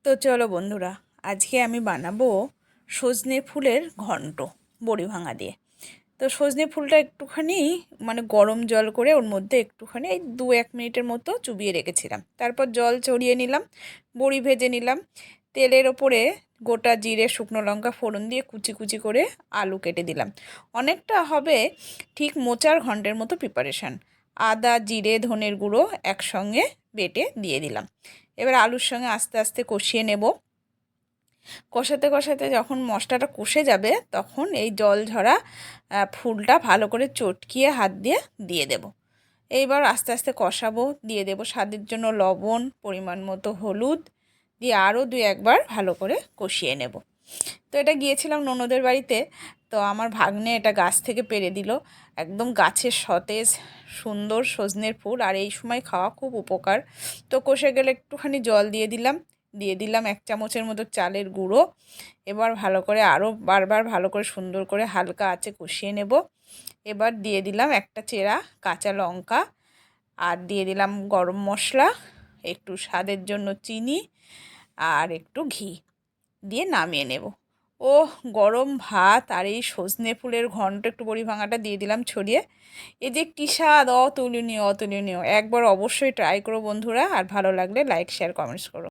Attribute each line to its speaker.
Speaker 1: তো চলো বন্ধুরা, আজকে আমি বানাবো সজনে ফুলের ঘন্ট বড়ি ভাঙা দিয়ে। তো সজনে ফুলটা একটুখানি গরম জল করে ওর মধ্যে একটুখানি এই 2-1 মিনিটের মতো চুবিয়ে রেখেছিলাম। তারপর জল ছড়িয়ে নিলাম, বড়ি ভেজে নিলাম। তেলের ওপরে গোটা জিরে, শুকনো লঙ্কা ফোড়ন দিয়ে কুচি কুচি করে আলু কেটে দিলাম। অনেকটা হবে ঠিক মোচার ঘন্টের মতো প্রিপারেশান। আদা, জিরে, ধনের গুঁড়ো একসঙ্গে বেটে দিয়ে দিলাম। এবার আলুর সঙ্গে আস্তে আস্তে কষিয়ে নেব। কষাতে কষাতে যখন মশলাটা কষে যাবে তখন এই জল ঝরা ফুলটা ভালো করে চটকিয়ে হাত দিয়ে দিয়ে দেব। এইবার আস্তে আস্তে কষাবো, দিয়ে দেব স্বাদের জন্য লবণ, পরিমাণ মতো হলুদ দিয়ে আরও 2-1 বার ভালো করে কষিয়ে নেব। তো এটা গিয়েছিলাম ননদের বাড়িতে, তো আমার ভাগ্নে এটা গাছ থেকে পেড়ে দিল। একদম গাছের সতেজ সুন্দর সজনের ফুল, আর এই সময় খাওয়া খুব উপকার। তো কষে গেলে একটুখানি জল দিয়ে দিলাম 1 চামচের মতো চালের গুঁড়ো। এবার ভালো করে আরও বারবার ভালো করে সুন্দর করে হালকা আঁচে কষিয়ে নেব। এবার দিয়ে দিলাম একটা চেরা কাঁচা লঙ্কা, আর দিয়ে দিলাম গরম মশলা, একটু স্বাদের জন্য চিনি আর একটু ঘি দিয়ে নামিয়ে নেব। গরম ভাত আর এই সজনে ফুলের ঘন্ট একটু বড়ি ভাঙাটা দিয়ে দিলাম ছড়িয়ে। এই যে কী স্বাদ, অতুলনীয় অতুলনীয়। একবার অবশ্যই ট্রাই করো বন্ধুরা, আর ভালো লাগলে লাইক, শেয়ার, কমেন্টস করো।